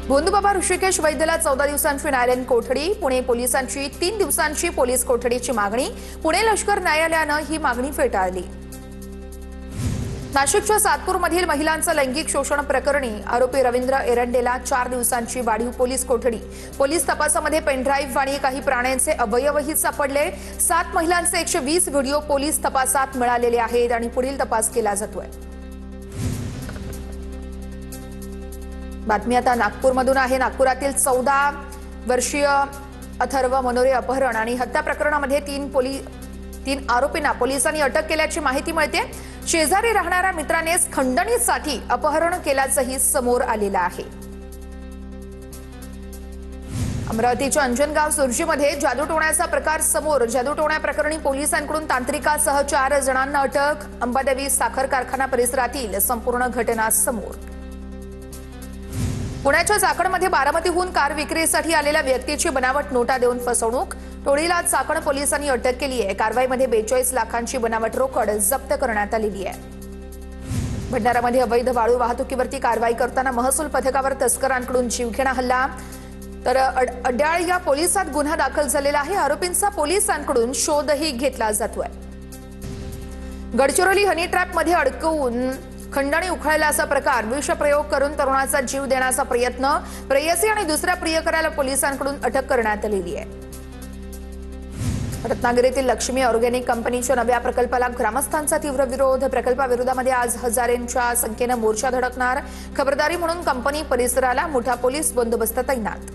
भोंदूबाबा ऋषिकेश वैद्यला 14 दिवसांची न्यायालयीन कोठडी, पुणे पोलिसांची 3 दिवसांची पोलीस कोठडीची मागणी, पुणे लष्कर न्यायालयानं ही मागणी फेटाळली। नाशिकच्या सातपूरमधील महिलांचं लैंगिक शोषण प्रकरणी आरोपी रवींद्र एरंडेला 4 दिवसांची वाढीव पोलीस कोठडी। पोलीस तपासामध्ये पेनड्राईव्ह आणि काही प्राण्यांचे अवयवही सापडले। 7 महिलांचे 120 व्हिडिओ पोलीस तपासात मिळालेले आहेत आणि पुढील तपास केला जातोय। बातमी आता नागपूरमधून आहे। नागपुरातील 14 वर्षीय अथर्व मनोरे अपहरण आणि हत्या प्रकरणामध्ये 3 आरोपींना पोलिसांनी अटक केल्याची माहिती मिळते। शेजारी राहणाऱ्या मित्रानेच खंडणीसाठी अपहरण केल्याचंही समोर आलेलं आहे। अमरावतीच्या अंजनगाव सुर्जीमध्ये जादूटोण्याचा प्रकार समोर। जादूटोण्या प्रकरणी पोलिसांकडून तांत्रिकासह 4 जणांना अटक। अंबादेवी साखर कारखाना परिसरातील संपूर्ण घटना समोर। पुण्याच्या चाकणमध्ये बारामतीहून कार विक्रीसाठी आलेल्या व्यक्तीची बनावट नोटा देऊन फसवणूक। टोळीला चाकण पोलिसांनी अटक केली आहे। कारवाईमध्ये 42 लाखांची बनावट रोकड जप्त करण्यात आलेली आहे। भंडारामध्ये अवैध वाळू वाहतुकीवरती कारवाई करताना महसूल पथकावर तस्करांकडून जीवघेणा हल्ला। तर अड्याळ या पोलिसात गुन्हा दाखल झालेला आहे। आरोपींचा पोलिसांकडून शोधही घेतला जातोय। गडचिरोली हनी ट्रॅपमध्ये अडकवून खंडणी उखळल्याचा प्रकार। विषप्रयोग करून तरुणाचा जीव देण्याचा प्रयत्न। प्रेयसी आणि दुसऱ्या प्रियकराला पोलिसांकडून अटक करण्यात आलेली आहे। रत्नागिरीतील लक्ष्मी ऑर्गॅनिक कंपनीच्या नव्या प्रकल्पाला ग्रामस्थांचा तीव्र विरोध। प्रकल्पाविरोधामध्ये आज हजारोंच्या संख्येने मोर्चा धडकणार। खबरदारी म्हणून कंपनी परिसराला मोठा पोलीस बंदोबस्त तैनात।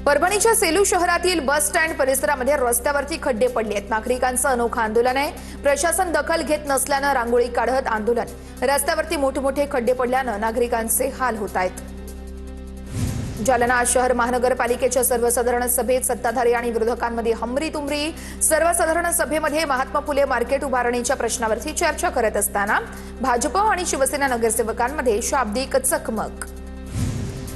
परभणीच्या सेलू शहरातील बस स्टँड परिसरामध्ये रस्त्यावरती खड्डे पडले आहेत। नागरिकांचं अनोखं आंदोलन आहे। प्रशासन दखल घेत नसल्यानं रांगोळी काढत आंदोलन। रस्त्यावरती मोठमोठे खड्डे पडल्यानं नागरिकांचे हाल होत आहेत। जालना शहर महानगरपालिकेच्या सर्वसाधारण सभेत सत्ताधारी आणि विरोधकांमध्ये हमरी-तुमरी। सर्वसाधारण सभेमध्ये महात्मा फुले मार्केट उभारणीच्या प्रश्नावरती चर्चा करत असताना भाजप आणि शिवसेना नगरसेवकांमध्ये शाब्दिक चकमक।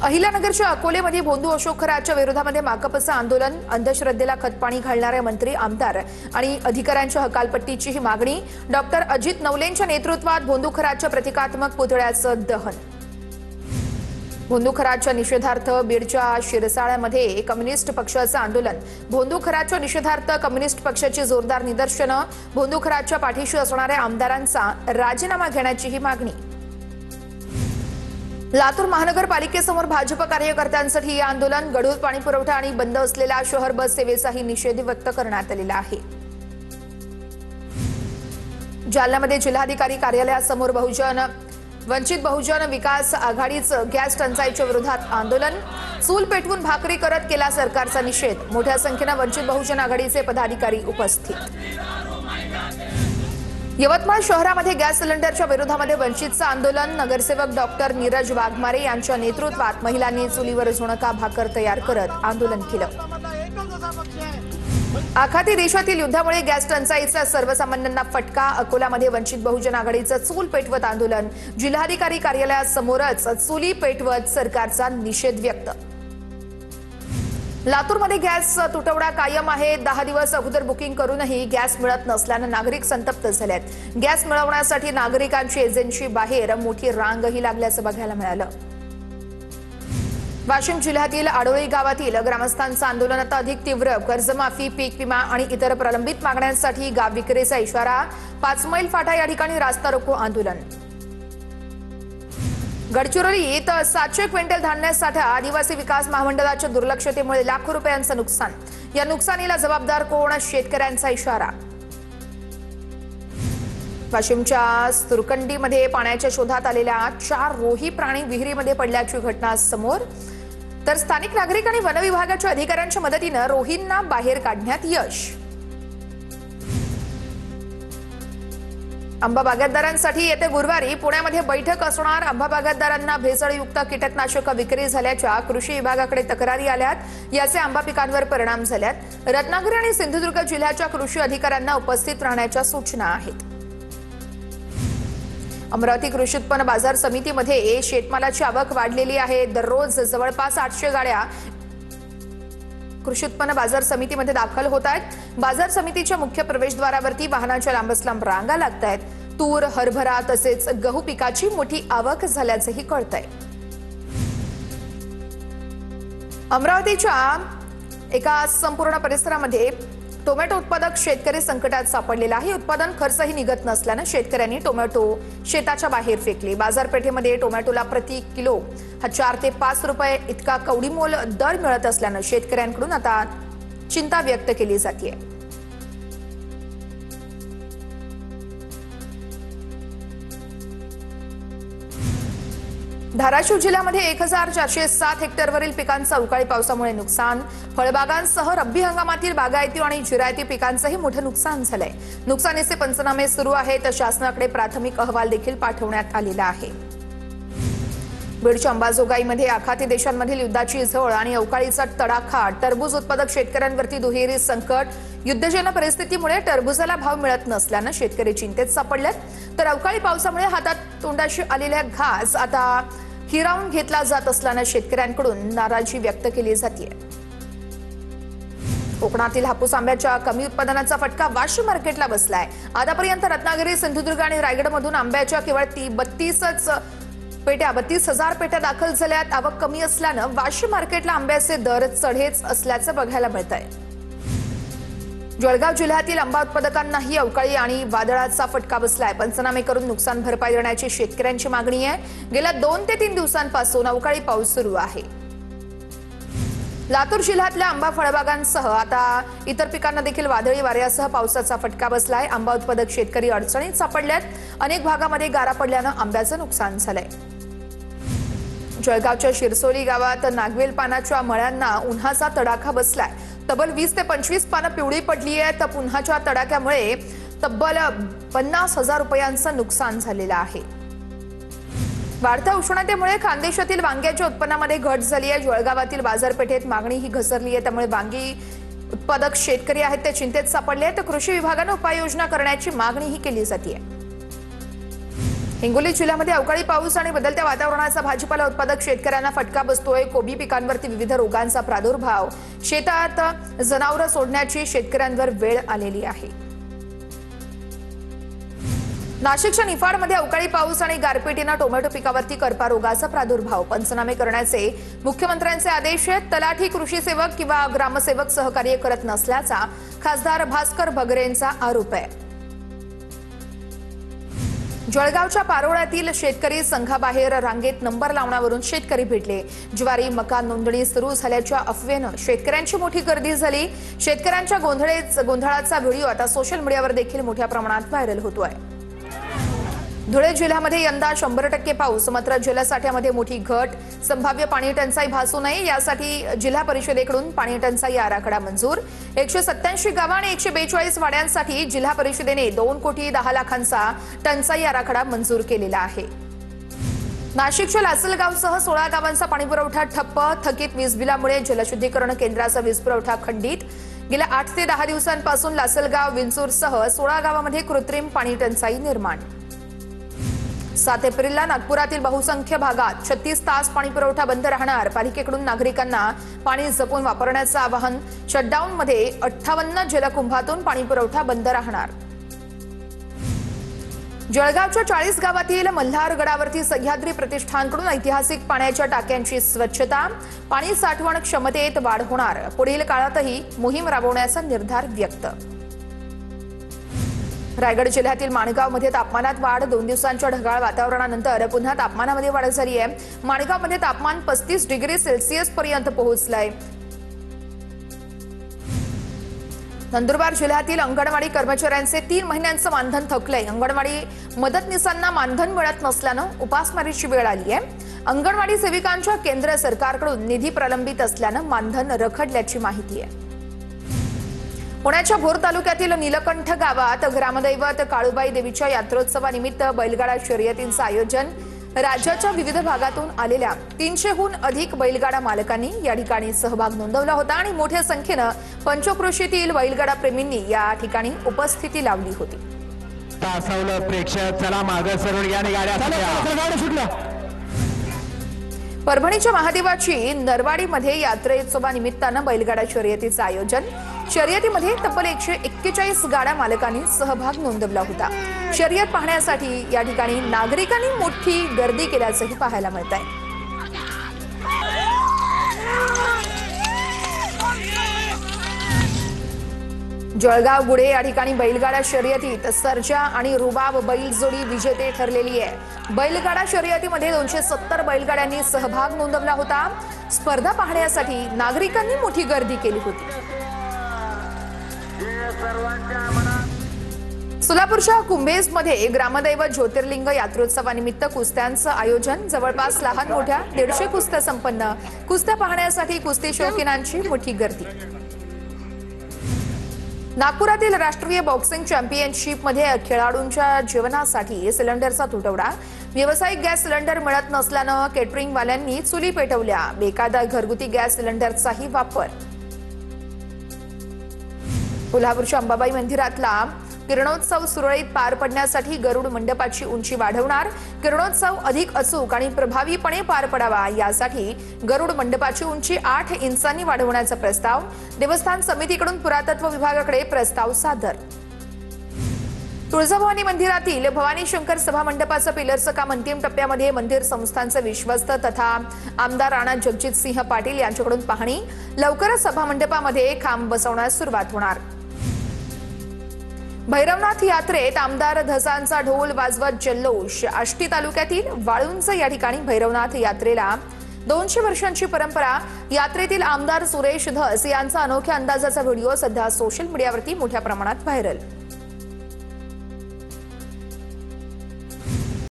अहिल्यानगरच्या अकोलेमध्ये भोंदू अशोक खराच्या विरोधामध्ये माकपचं आंदोलन। अंधश्रद्धेला खतपाणी घालणाऱ्या मंत्री, आमदार आणि अधिकाऱ्यांच्या हकालपट्टीची ही मागणी। डॉक्टर अजित नवलेंच्या नेतृत्वात भोंदू खराच्या प्रतिकात्मक पुतळ्याचं दहन। भोंदू खराच्या निषेधार्थ बीडच्या शिरसाळ्यामध्ये कम्युनिस्ट पक्षाचं आंदोलन। भोंदू खराच्या निषेधार्थ कम्युनिस्ट पक्षाची जोरदार निदर्शनं। भोंदू खराच्या पाठीशी असणाऱ्या आमदारांचा राजीनामा घेण्याची ही मागणी। लातूर महानगरपालिकेसमोर भाजप कार्यकर्त्यांसाठी आंदोलन। गढूळ पाणी पुरवठा आणि बंद असलेल्या शहर बस सेवेचाही निषेध व्यक्त करण्यात आलेला आहे। जालन्यामध्ये जिल्हाधिकारी कार्यालयासमोर वंचित बहुजन विकास आघाडीचं गॅस टंचाईच्या विरोधात आंदोलन। चूल पेटवून भाकरी करत केला सरकारचा निषेध। मोठ्या संख्येने वंचित बहुजन आघाडीचे पदाधिकारी उपस्थित। यवतमाळ शहरामध्ये गॅस सिलेंडरच्या विरोधामध्ये वंचितचं आंदोलन। नगरसेवक डॉक्टर नीरज वाघमारे यांच्या नेतृत्वात महिलांनी चुलीवर झुणका भाकर तयार करत आंदोलन केलं। आखाती देशातील युद्धामुळे गॅस टंचाईचा सर्वसामान्यांना फटका। अकोलामध्ये वंचित बहुजन आघाडीचं चूल पेटवत आंदोलन। जिल्हाधिकारी कार्यालयासमोरच चुली पेटवत सरकारचा निषेध व्यक्त। लातूरमध्ये गॅस तुटवडा कायम आहे। 10 दिवस अगोदर बुकिंग करूनही गॅस मिळत नसल्यानं नागरिक संतप्त झालेत। गॅस मिळवण्यासाठी नागरिकांची एजन्सी बाहेर मोठी रांगही लागल्याचं बघायला मिळालं। वाशिम जिल्ह्यातील आडोळी गावातील ग्रामस्थांचं आंदोलन आता अधिक तीव्र। कर्जमाफी, पीक विमा आणि इतर प्रलंबित मागण्यांसाठी गाव विक्रीचा इशारा। 5 मैल फाटा या ठिकाणी रास्ता रोको आंदोलन। गडचिरोलीत 700 क्विंटल धान्य साठा। आदिवासी विकास महामंडळाच्या दुर्लक्षतेमुळे लाखो रुपयांचं नुकसान। या नुकसानीला जबाबदार कोण? शेतकऱ्यांचा इशारा। वाशिमच्या सुरकंडीमध्ये पाण्याच्या शोधात आलेल्या 4 रोही प्राणी विहिरीमध्ये पडल्याची घटना समोर। तर स्थानिक नागरिक आणि वन विभागाच्या अधिकाऱ्यांच्या मदतीनं रोहींना बाहेर काढण्यात यश। आंबा बागायतदारांसाठी येत्या गुरुवारी पुण्यामध्ये बैठक असणार। आंबा बागायतदारांना भेसळयुक्त कीटकनाशक विक्री झाल्याच्या कृषी विभागाकडे तक्रारी आल्यात। याचे आंबा पिकांवर परिणाम झाल्यात। रत्नागिरी आणि सिंधुदुर्ग जिल्ह्याच्या कृषी अधिकाऱ्यांना उपस्थित राहण्याच्या सूचना आहेत। अमरावती कृषी उत्पन्न बाजार समितीमध्ये शेतमालाची आवक वाढलेली आहे। दररोज जवळपास 800 गाड्या कृषी उत्पन्न बाजार समितीमध्ये दाखल होत आहेत। बाजार समितीच्या मुख्य प्रवेशद्वारावरती वाहनांच्या लांबच रांगा लागत आहेत। तूर, हरभरा तसेच गहू पिकाची मोठी आवक झाल्याचंही कळतंय। अमरावतीच्या एका संपूर्ण परिसरामध्ये टोमॅटो उत्पादक शेतकरी संकटात सापडलेला आहे। उत्पादन खर्चही निघत नसल्याने शेतकऱ्यांनी टोमॅटो शेताच्या बाहेर फेकले। बाजारपेठेमध्ये टोमॅटोला प्रति किलो 4 ते 5 रुपये इतका कवडीमोल दर मिळत असल्याने शेतकऱ्यांकडून आता चिंता व्यक्त केली जाते। धाराशिव जिल्ह्यामध्ये 1407 हेक्टरवरील पिकांचं अवकाळी पावसामुळे नुकसान। फळबागांसह रब्बी हंगामातील बागायती आणि जिरायती पिकांचंही मोठं नुकसान झालंय। नुकसानीचे पंचनामे सुरू आहेत। शासनाकडे प्राथमिक अहवाल देखील पाठवण्यात आलेला आहे। बीडच्या अंबाजोगाईमध्ये आखाती देशांमधील युद्धाची झळ आणि अवकाळीचा तडाखा। टरबूज उत्पादक शेतकऱ्यांवरती दुहेरी संकट। युद्धजन्य परिस्थितीमुळे टरबूजाला भाव मिळत नसल्याने शेतकरी चिंतेत सापडलेत। तर अवकाळी पावसामुळे हातात तोंडाशी आलेल्या घास आता हिरावून घेतला जात असल्याने शेतकऱ्यांकडून नाराजी व्यक्त केली जाते। कोकणातील हापूस आंब्याच्या कमी उत्पादनाचा फटका वाशी मार्केटला बसलाय। आतापर्यंत रत्नागिरी, सिंधुदुर्ग आणि रायगडमधून आंब्याच्या केवळ 32,000 पेट्या दाखल झाल्यात। आवक कमी असल्याने वाशी मार्केटला आंब्याचे दर चढेच असल्याचं बघायला मिळतंय। जळगाव जिल्ह्यातील आंबा उत्पादकांनाही अवकाळी आणि वादळाचा फटका बसलाय। पंचनामे करून नुकसान भरपाई देण्याची शेतकऱ्यांची मागणी आहे। गेल्या 2 ते 3 दिवसांपासून अवकाळी पाऊस सुरू आहे। लातूर जिल्ह्यातल्या आंबा फळबागांसह आता इतर पिकांना देखील वादळी वाऱ्यासह पावसाचा फटका बसलाय। आंबा उत्पादक शेतकरी अडचणीत सापडल्यात। अनेक भागामध्ये गारा पडल्यानं आंब्याचं नुकसान झालंय। जळगावच्या शिरसोली गावात नागवेल पानाच्या मळ्यांना उन्हाचा तडाखा बसलाय। तब्बल 20 ते 25 पानं पिवळी पडली आहेत। तर उन्हाच्या तडाख्यामुळे तब्बल 50,000 रुपयांचं नुकसान झालेलं आहे। वाढत्या उष्णतेमुळे खानदेशातील वांग्याच्या उत्पन्नामध्ये घट झाली आहे। जळगावातील बाजारपेठेत मागणीही घसरली आहे। त्यामुळे वांगी उत्पादक शेतकरी आहेत ते चिंतेत सापडले आहेत। तर कृषी विभागाने उपाययोजना करण्याची मागणीही केली जाते। हिंगोली जिल्ह्यामध्ये अवकाळी पाऊस आणि बदलत्या वातावरणाचा भाजीपाला उत्पादक शेतकऱ्यांना फटका बसतोय। कोबी पिकांवरती विविध रोगांचा प्रादुर्भाव। शेतात जनावरं सोडण्याची शेतकऱ्यांवर वेळ आलेली आहे। नाशिकच्या निफाडमध्ये अवकाळी पाऊस आणि गारपिटीने टोमॅटो पिकावरती करपा रोगाचा प्रादुर्भाव। पंचनामे करण्याचे मुख्यमंत्र्यांचे आदेश आहेत। तलाठी, कृषी सेवक किंवा ग्रामसेवक सहकार्य करत नसल्याचा खासदार भास्कर बगरेंचा आरोप आहे। जळगावच्या पारोळ्यातील शेतकरी संघाबाहेर रांगेत नंबर लावण्यावरून शेतकरी भेटले। ज्वारी, मका नोंदणी सुरू झाल्याच्या अफवेनं शेतकऱ्यांची मोठी गर्दी झाली। शेतकऱ्यांच्या गोंधळाचा व्हिडिओ आता सोशल मीडियावर देखील मोठ्या प्रमाणात व्हायरल होतोय। धुळे जिल्ह्यामध्ये यंदा 100% पाऊस, मात्र जलसाठ्यामध्ये मोठी घट। संभाव्य पाणी टंचाई भासू नये यासाठी जिल्हा परिषदेकडून पाणी टंचाई आराखडा मंजूर। 187 गावं आणि 142 वाड्यांसाठी जिल्हा परिषदेने 2,10,00,000चा टंचाई आराखडा मंजूर केलेला आहे। नाशिकच्या लासलगावसह 16 गावांचा पाणीपुरवठा ठप्प। थकीत वीज बिलामुळे जलशुद्धीकरण केंद्राचा वीजपुरवठा खंडित। गेल्या 8 ते 10 दिवसांपासून लासलगाव, विंचूरसह 16 गावांमध्ये कृत्रिम पाणी टंचाई निर्माण। 7 एप्रिलला नागपुरातील बहुसंख्य भागात 36 तास पाणीपुरवठा बंद राहणार। पालिकेकडून नागरिकांना पाणी जपून वापरण्याचं आवाहन। शटडाऊनमध्ये 58 जलकुंभातून पाणीपुरवठा बंद राहणार। जळगावच्या 40 गावातील मल्हार गडावरती सह्याद्री प्रतिष्ठानकडून ऐतिहासिक पाण्याच्या टाक्यांची स्वच्छता। पाणी साठवण क्षमतेत वाढ होणार। पुढील काळातही मोहीम राबवण्याचा निर्धार व्यक्त। रायगड जिल्ह्यातील माणगावमध्ये तापमानात वाढ। 2 दिवसांच्या ढगाळ वातावरणानंतर पुन्हा तापमानामध्ये वाढ झाली आहे। माणगावमध्ये तापमान 35 डिग्री सेल्सिअस पर्यंत पोहोचलंय। नंदुरबार जिल्ह्यातील अंगणवाडी कर्मचाऱ्यांचे 3 महिन्यांचं मानधन थकलंय। अंगणवाडी मदतनीसांना मानधन मिळत नसल्यानं उपासमारीची वेळ आली आहे। अंगणवाडी सेविकांच्या केंद्र सरकारकडून निधी प्रलंबित असल्यानं मानधन रखडल्याची माहिती आहे। पुण्याच्या भोर तालुक्यातील नीलकंठ गावात ग्रामदैवत काळूबाई देवीच्या यात्रोत्सवानिमित्त बैलगाडा शर्यतींचं आयोजन। राज्याच्या विविध भागातून आलेल्या 300हून अधिक बैलगाडा मालकांनी या ठिकाणी सहभाग नोंदवला होता आणि मोठ्या संख्येनं पंचक्रोशीतील बैलगाडा प्रेमींनी या ठिकाणी उपस्थिती लावली होती। परभणीच्या महादेवाची नरवाडीमध्ये यात्रोत्सवानिमित्तानं बैलगाडा शर्यतीचं आयोजन। शर्यतीमध्ये तब्बल 141 गाडा मालकांनी सहभाग नोंदवला होता। शर्यत पाहण्यासाठी या ठिकाणी नागरिकांनी मोठी गर्दी केल्याचंही पाहायला मिळतंय। जळगाव गुढे या ठिकाणी बैलगाडा शर्यतीत सर्जा आणि रुबाब बैल जोडी विजेते ठरलेली आहे। बैलगाडा शर्यतीमध्ये 270 बैलगाड्यांनी सहभाग नोंदवला होता। स्पर्धा पाहण्यासाठी नागरिकांनी मोठी गर्दी केली होती। सोलापूरच्या कुंभेजमध्ये ग्रामदैवत ज्योतिर्लिंग यात्रोत्सवानिमित्त कुस्त्यांचं आयोजन। जवळपास लहान मोठ्या 150 कुस्त्या संपन्न कुस्त्या पाहण्यासाठी कुस्ती शौकीनांची मोठी गर्दी। नागपुरातील राष्ट्रीय बॉक्सिंग चॅम्पियनशिपमध्ये खेळाडूंच्या जेवणासाठी सिलेंडरचा तुटवडा। व्यावसायिक गॅस सिलेंडर मिळत नसल्यानं केटरिंगवाल्यांनी चुली पेटवल्या। बेकायदा घरगुती गॅस सिलेंडरचाही वापर। कोल्हापूरच्या अंबाबाई मंदिरातला किरणोत्सव सुरळीत पार पडण्यासाठी गरुड मंडपाची उंची वाढवणार। किरणोत्सव अधिक अचूक आणि प्रभावीपणे पार पडावा यासाठी गरुड मंडपाची उंची 8 इंचांनी वाढवण्याचा प्रस्ताव। देवस्थान समितीकडून पुरातत्व विभागाकडे प्रस्ताव सादर। तुळजाभवानी मंदिरातील भवानी शंकर सभा मंडपाचं पिलरचं काम अंतिम टप्प्यामध्ये। मंदिर संस्थांचे विश्वस्त तथा आमदार राणा जगजितसिंह पाटील यांच्याकडून पाहणी। लवकरच सभा मंडपामध्ये खांब बसवण्यास सुरुवात होणार। भैरवनाथ यात्रेत आमदार धसांचा ढोल वाजवत जल्लोष। आष्टी तालुक्यातील वाळुंज या ठिकाणी भैरवनाथ यात्रेला 200 वर्षांची परंपरा। यात्रेतील आमदार सुरेश धस यांचा अनोख्या अंदाजाचा व्हिडिओ सध्या सोशल मीडियावरती मोठ्या प्रमाणात व्हायरल।